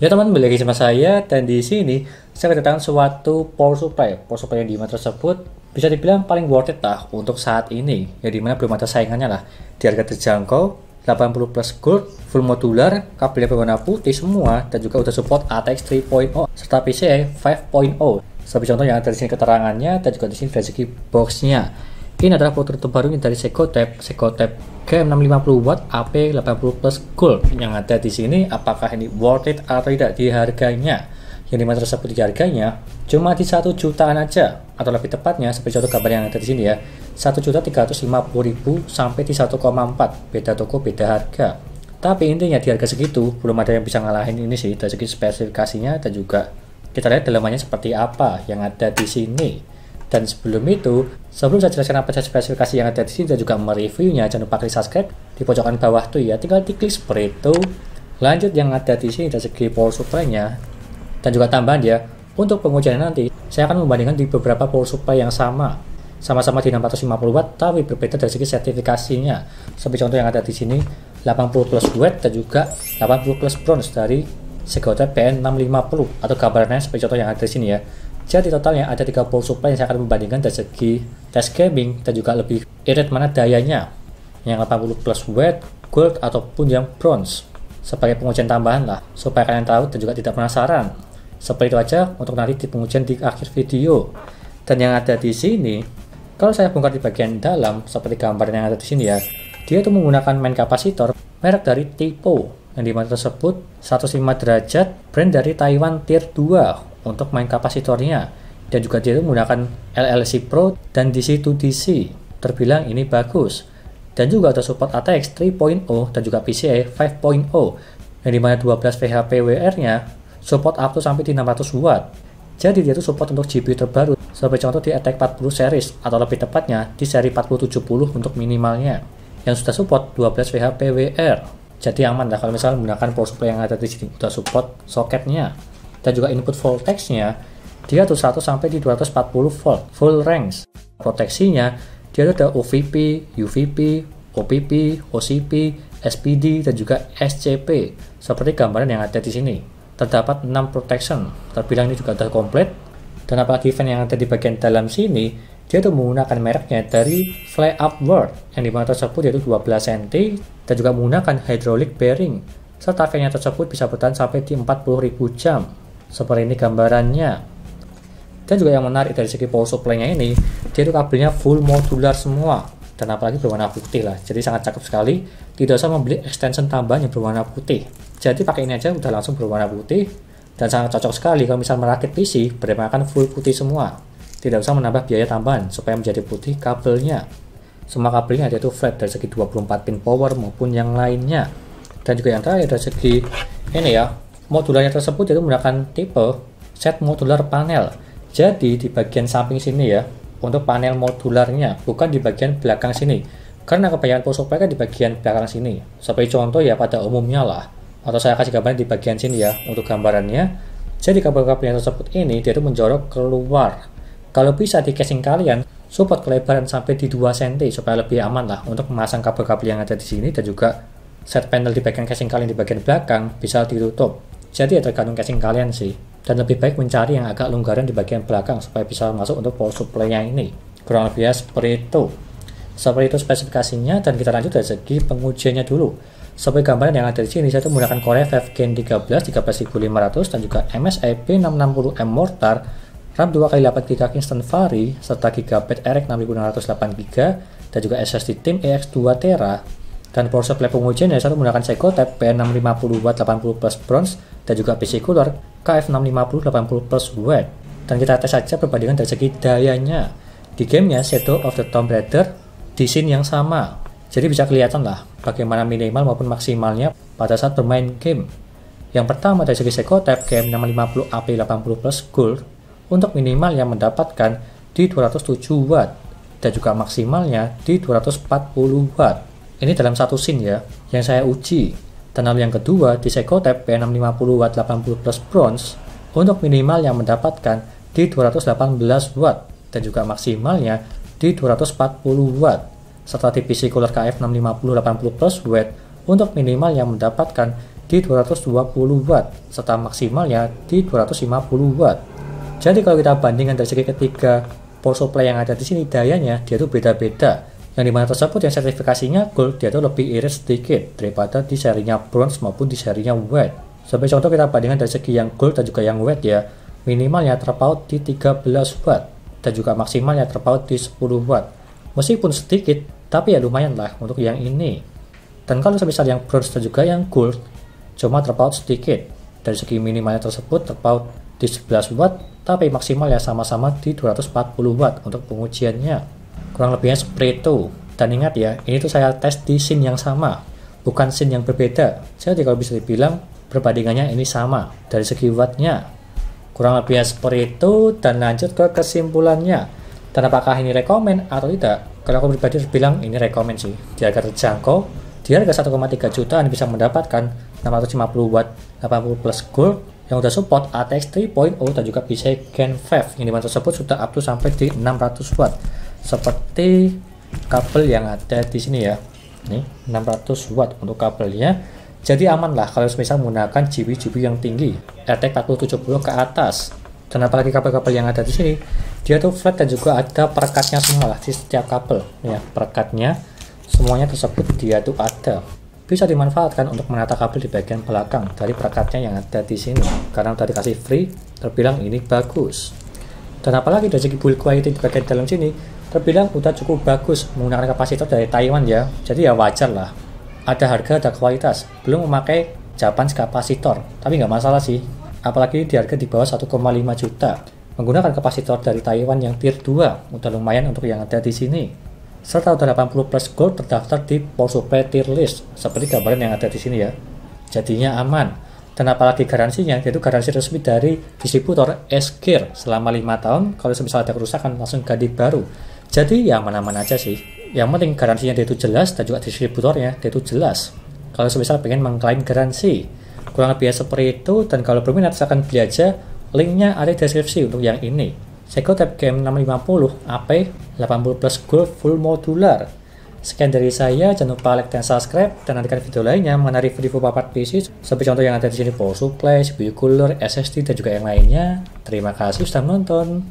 Ya teman, kembali lagi sama saya, dan di sini saya kedatangan suatu power supply. Power supply yang dimana tersebut bisa dibilang paling worth it lah untuk saat ini, ya dimana belum ada saingannya lah di harga terjangkau, 80 plus gold, full modular, kabelnya berwarna putih semua, dan juga udah support ATX 3.0 serta PCIe 5.0. Seperti contoh yang ada di sini keterangannya, dan juga di sini dari segi boxnya. Ini adalah produk terbarunya dari Secotep GM650W AP80 plus gold yang ada di sini. Apakah ini worth it atau tidak di harganya? Yang dimana tersebut di harganya cuma di 1 jutaan aja, atau lebih tepatnya seperti contoh gambar yang ada di sini ya, 1.350.000 sampai di 1,4. Beda toko beda harga. Tapi intinya di harga segitu belum ada yang bisa ngalahin ini sih dari segi spesifikasinya, dan juga kita lihat dalamannya seperti apa yang ada di sini. Dan sebelum saya jelaskan apa saja spesifikasi yang ada di sini dan juga mereviewnya, jangan lupa klik subscribe di pojokan bawah tuh ya, tinggal diklik seperti itu. Lanjut yang ada di sini dari segi power supply-nya dan juga tambahan ya. Untuk pengujian nanti saya akan membandingkan di beberapa power supply yang sama-sama di 650 watt tapi berbeda dari segi sertifikasinya. Seperti contoh yang ada di sini 80 plus watt dan juga 80 plus bronze dari Secotep PN650 atau gambarannya seperti contoh yang ada di sini ya. Jadi totalnya ada 3 power supply yang saya akan membandingkan dari segi tes gaming dan juga lebih irit mana dayanya, yang 80 plus watt, gold ataupun yang bronze, sebagai pengujian tambahan lah supaya kalian tahu dan juga tidak penasaran. Seperti itu aja untuk nanti di pengujian di akhir video. Dan yang ada di sini, kalau saya bongkar di bagian dalam seperti gambar yang ada di sini ya, dia itu menggunakan main kapasitor merek dari Tipo yang dimana tersebut 105 derajat, brand dari Taiwan Tier 2 untuk main kapasitornya, dan juga dia itu menggunakan LLC Pro dan DC to DC, terbilang ini bagus. Dan juga ada support ATX 3.0 dan juga PCIe 5.0 yang dimana 12 VHPWR nya support up to sampai di 600 watt. Jadi dia itu support untuk GPU terbaru seperti contoh di RTX 40 series atau lebih tepatnya di seri 4070 untuk minimalnya yang sudah support 12 VHPWR. Jadi aman lah kalau misalnya menggunakan power supply yang ada di sini, sudah support soketnya. Dan juga input voltage-nya dia tuh 1 sampai di 240 volt full range. Proteksinya dia ada OVP, UVP, OPP, OCP, SPD dan juga SCP seperti gambaran yang ada di sini. Terdapat 6 protection, terbilang ini juga sudah komplit. Dan apalagi fan yang ada di bagian dalam sini, dia tuh menggunakan mereknya dari Fly Upward yang dimana tersebut yaitu 12 cm dan juga menggunakan hydraulic bearing, serta fan-nya tersebut bisa bertahan sampai di 40.000 jam. Seperti ini gambarannya. Dan juga yang menarik dari segi power supply-nya ini, dia itu kabelnya full modular semua, dan apalagi berwarna putih lah, jadi sangat cakep sekali. Tidak usah membeli extension tambahan yang berwarna putih, jadi pakai ini aja udah langsung berwarna putih, dan sangat cocok sekali kalau misal merakit PC bertemakan full putih semua. Tidak usah menambah biaya tambahan supaya menjadi putih kabelnya. Semua kabelnya ada itu flat dari segi 24 pin power maupun yang lainnya. Dan juga yang terakhir dari segi ini ya, modularnya tersebut itu menggunakan tipe set modular panel. Jadi di bagian samping sini ya untuk panel modularnya, bukan di bagian belakang sini. Karena kebanyakan power supply kan di bagian belakang sini. Seperti contoh ya pada umumnya lah. Atau saya kasih gambaran di bagian sini ya untuk gambarannya. Jadi kabel-kabelnya tersebut ini dia itu menjorok keluar. Kalau bisa di casing kalian support kelebaran sampai di 2 cm supaya lebih aman lah untuk memasang kabel-kabel yang ada di sini, dan juga set panel di bagian casing kalian di bagian belakang bisa ditutup. Jadi ya tergantung casing kalian sih, dan lebih baik mencari yang agak longgaran di bagian belakang supaya bisa masuk untuk power supply-nya ini. Kurang lebih ya seperti itu. Seperti itu spesifikasinya, dan kita lanjut dari segi pengujiannya dulu. Seperti gambaran yang ada di sini, saya itu menggunakan Core i5 Gen 13 13500 dan juga MSI P660M mortar, RAM 2x8GB Kingston Vari serta GB RX 6608GB dan juga SSD TIM EX 2TB. Dan power supply pengujiannya saya menggunakan Secotep PN650W 80 plus bronze dan juga PC cooler KF650 80 plus watt. Dan kita tes saja perbandingan dari segi dayanya. Di gamenya Shadow of the Tomb Raider di scene yang sama, jadi bisa kelihatan lah bagaimana minimal maupun maksimalnya pada saat bermain game. Yang pertama dari segi Secotep GM650 AP80 plus gold untuk minimal yang mendapatkan di 207 watt dan juga maksimalnya di 240 watt. Ini dalam satu scene ya yang saya uji. Dan lalu yang kedua di Secotep P650W 80 plus bronze untuk minimal yang mendapatkan di 218 watt dan juga maksimalnya di 240 watt. Serta di PC cooler KF650 80 plus watt untuk minimal yang mendapatkan di 220 watt serta maksimalnya di 250 watt. Jadi kalau kita bandingkan dari segi ketiga power supply yang ada di sini, dayanya dia tuh beda-beda. Yang dimana tersebut yang sertifikasinya gold dia tuh lebih irit sedikit daripada di serinya bronze maupun di serinya white. Sebagai contoh kita bandingkan dari segi yang gold dan juga yang white ya, minimalnya terpaut di 13 watt dan juga maksimalnya terpaut di 10 watt. Meskipun sedikit, tapi ya lumayan lah untuk yang ini. Dan kalau semisal yang bronze dan juga yang gold cuma terpaut sedikit, dari segi minimalnya tersebut terpaut di 11 watt, tapi maksimalnya sama-sama di 240 watt untuk pengujiannya. Kurang lebihnya seperti itu. Dan ingat ya, ini tuh saya tes di scene yang sama, bukan scene yang berbeda. Jadi kalau bisa dibilang perbandingannya ini sama dari segi wattnya. Kurang lebihnya seperti itu. Dan lanjut ke kesimpulannya. Dan apakah ini rekomen atau tidak? Kalau aku pribadi bilang ini rekomen sih. Di harga terjangkau, di harga 1,3 jutaan bisa mendapatkan 650 watt 80 plus gold yang udah support ATX 3.0 dan juga PCI Gen 5 yang dimana tersebut sudah up to sampai di 600 watt seperti kabel yang ada di sini ya. Ini 600 watt untuk kabelnya. Jadi aman lah kalau misal menggunakan GB yang tinggi, RTX 4070 ke atas. Dan apalagi kabel-kabel yang ada di sini, dia tuh flat dan juga ada perekatnya semua lah di setiap kabel. Ya, perekatnya semuanya tersebut dia tuh ada. Bisa dimanfaatkan untuk menata kabel di bagian belakang dari perekatnya yang ada di sini. Karena udah dikasih free, terbilang ini bagus. Dan apalagi dari segi build quality di bagian dalam sini, terbilang udah cukup bagus menggunakan kapasitor dari Taiwan ya. Jadi ya wajar lah. Ada harga, ada kualitas. Belum memakai Japanese kapasitor. Tapi nggak masalah sih. Apalagi di harga di bawah 1,5 juta. Menggunakan kapasitor dari Taiwan yang tier 2. Udah lumayan untuk yang ada di sini. Serta udah 80 plus gold terdaftar di power supply tier list. Seperti gambaran yang ada di sini ya. Jadinya aman. Dan apalagi garansinya, yaitu garansi resmi dari distributor S-Gear selama 5 tahun. Kalau misalnya ada kerusakan langsung ganti baru. Jadi ya aman-aman aja sih. Yang penting garansinya dia itu jelas dan juga distributornya dia itu jelas. Kalau misalnya pengen mengklaim garansi, kurang lebih seperti itu. Dan kalau berminat silahkan beli aja. Linknya ada di deskripsi untuk yang ini. Seiko Tabcam 650 AP 80 plus gold full modular. Sekian dari saya, jangan lupa like dan subscribe dan nantikan video lainnya mengenai review papat PC seperti contoh yang ada di sini power supply, CPU cooler, SSD dan juga yang lainnya. Terima kasih sudah menonton.